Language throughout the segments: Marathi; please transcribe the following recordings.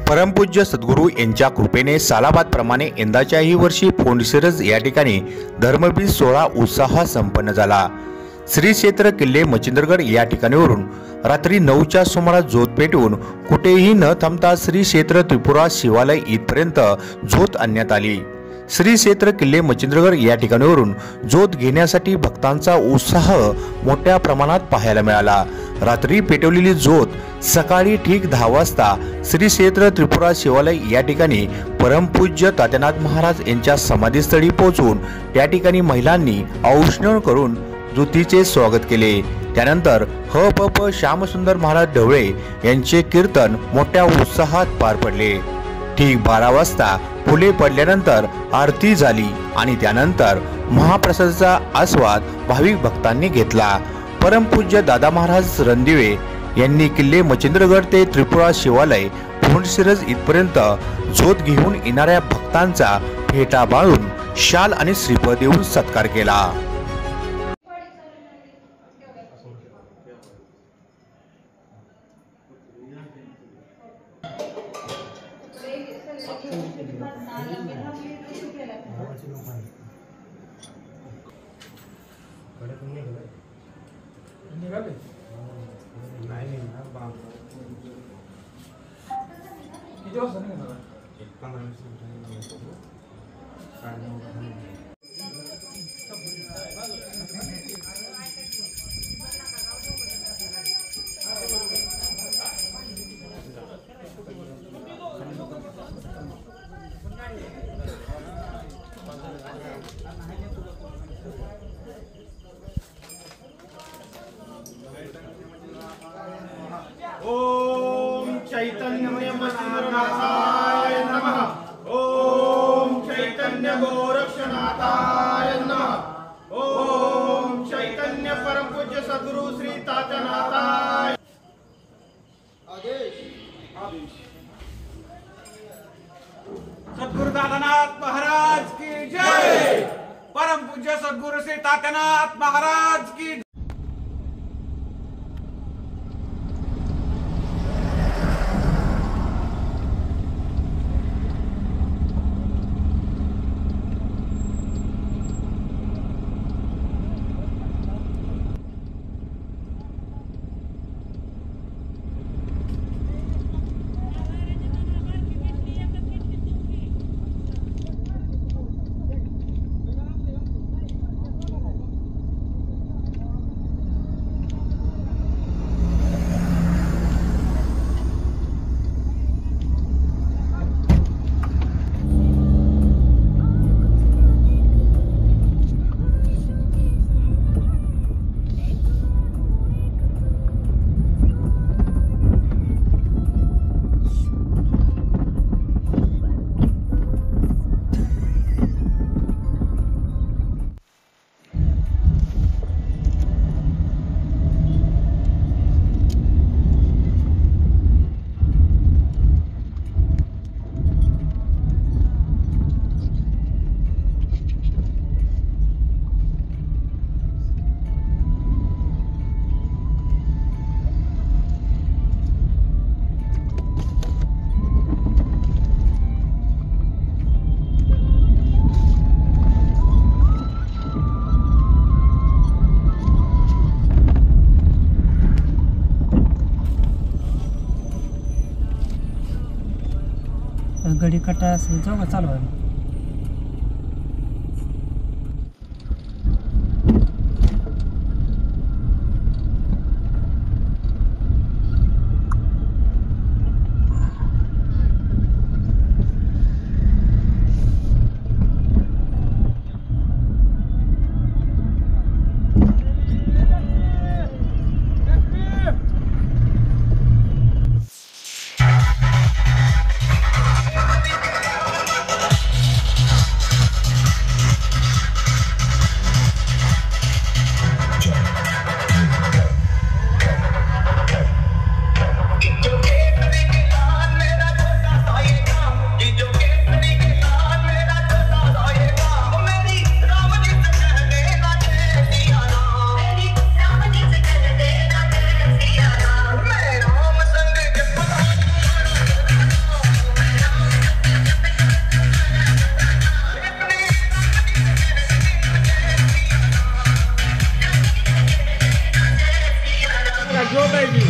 परमपूज्य सद्गुरू यांच्या कृपेने सालाबादप्रमाणे यंदाच्याही वर्षी फोंडशिरस या ठिकाणी धर्मबीज सोहळा उत्साहात संपन्न झाला। श्री क्षेत्र किल्ले मच्छिंद्रगड या ठिकाणीवरून रात्री 9च्या सुमारास ज्योत पेटवून कुठेही न थांबता श्री क्षेत्र त्रिपुरा शिवालय इथपर्यंत ज्योत आणण्यात आली। श्री क्षेत्र किल्ले मच्छिंद्रगड या ठिकाणीवरून ज्योत घेण्यासाठी भक्तांचा उत्साह मोठ्या प्रमाणात पाहायला मिळाला। रात्री पेटवलेली ज्योत सकाळी ठीक 10 वाजता श्री क्षेत्र त्रिपुरा शिवालय या ठिकाणी परमपूज्य तात्यानाथ महाराज यांच्या समाधीस्थळी पोहोचून त्या ठिकाणी महिलांनी औष्णव करून ज्योतीचे स्वागत केले। त्यानंतर प श्यामसुंदर महाराज ढवळे यांचे कीर्तन मोठ्या उत्साहात पार पडले। ठीक 12 वाजता फुले पडल्यानंतर आरती झाली आणि त्यानंतर महाप्रसादाचा आस्वाद भाविक भक्तांनी घेतला। परमपूज्य दादा महाराज रणदिवे यांनी किल्ले मच्छिंद्रगड ते त्रिपुरा शिवालय फोंडशिरस इथपर्यंत ज्योत घेऊन येणाऱ्या भक्तांचा फेटा बाळून शाल आणि श्रीफळ देऊन सत्कार केला। ओम चैतन्य मच्छिंद्रनाथाय नमः। ओम चैतन्य गोरक्षनाथाय नमः। ओम चैतन्य परम पूज्य सद्गुरु श्री तात्यानाथाय। आदेश आदेश। सद्गुरु तात्यानाथ महाराज की जय। परम पूज्य सद्गुरु श्री तात्यानाथ महाराज की। गडी कटा असेल जाऊ चालू आहे। जोगाई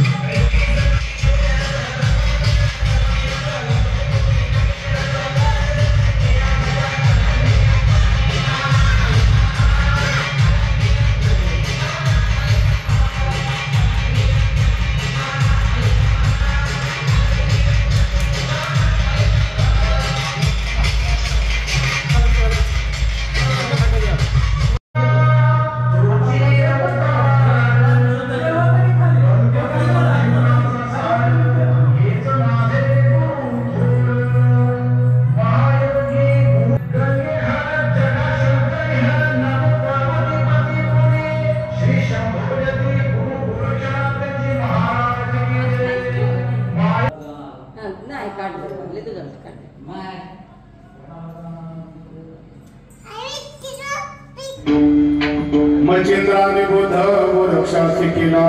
मचिंद्राने बोध गोरक्षासी केला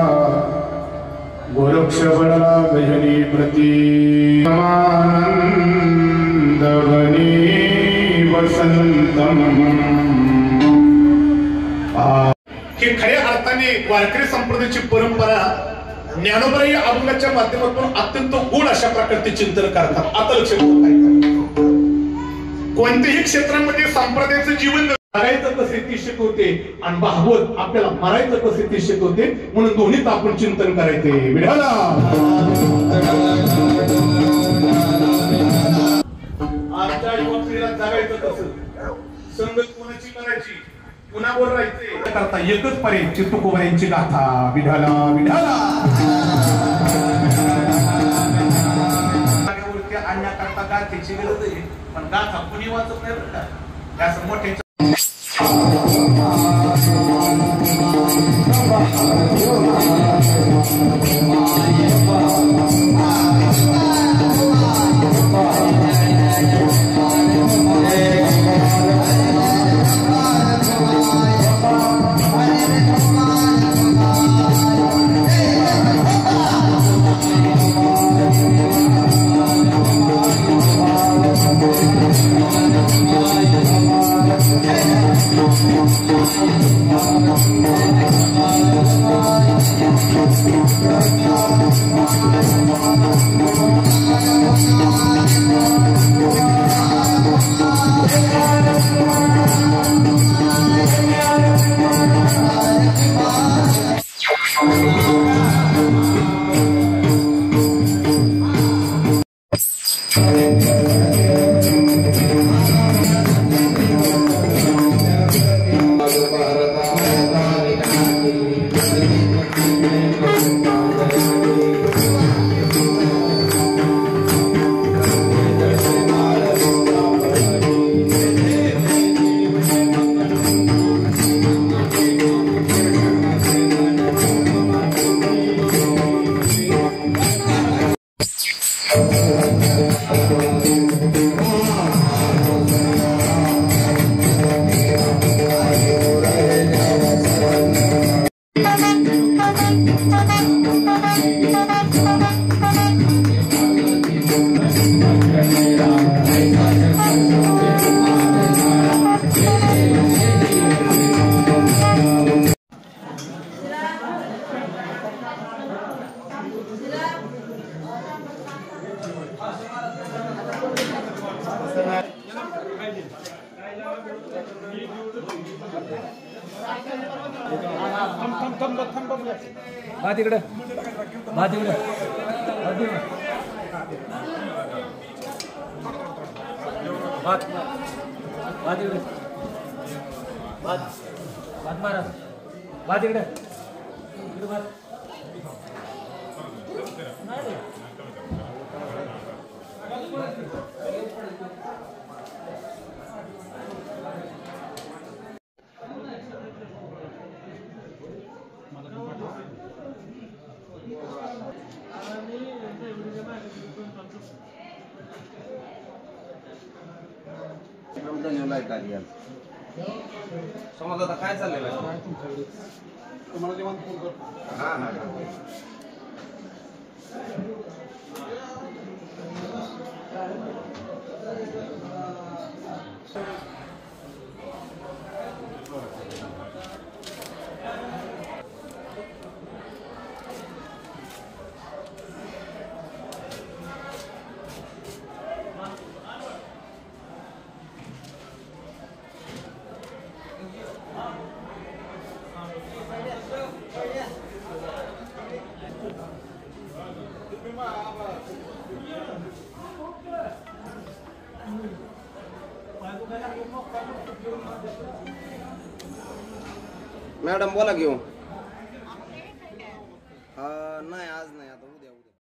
गोरक्ष बनला गजनी प्रती आनंदवनी वसंतम हे खऱ्या अर्थाने वारकरी संप्रदायाची परंपरा ज्ञानोबराई अभंगाच्या माध्यमातून अत्यंत गुण अशा प्रकारचे चिंतन करतात. आता लक्ष कोणत्याही क्षेत्रामध्ये संप्रदायाचं जीवन जगायचं कसे ते शिकवते आणि भागवत आपल्याला मरायचं कसे ते शिकवते. म्हणून दोन्हीत आपण चिंतन करायचे. विढाला आजच्या युवा पिढीला जगायचं कसं, संगत कोणाची करायची, कुणावर राहायचे करता एकच पर्याय चित्तुकोबऱ्यांची गाथा. विढाला विढाला आणण्याकरता गाथेची गरज आहे, पण गाथा कुणी वाचत नाही बरं का. असं मोठे तिकडे समज आता काय चाललेलं आहे तुम्हाला जेव्हा फोन करतो. मॅडम बोला घेऊ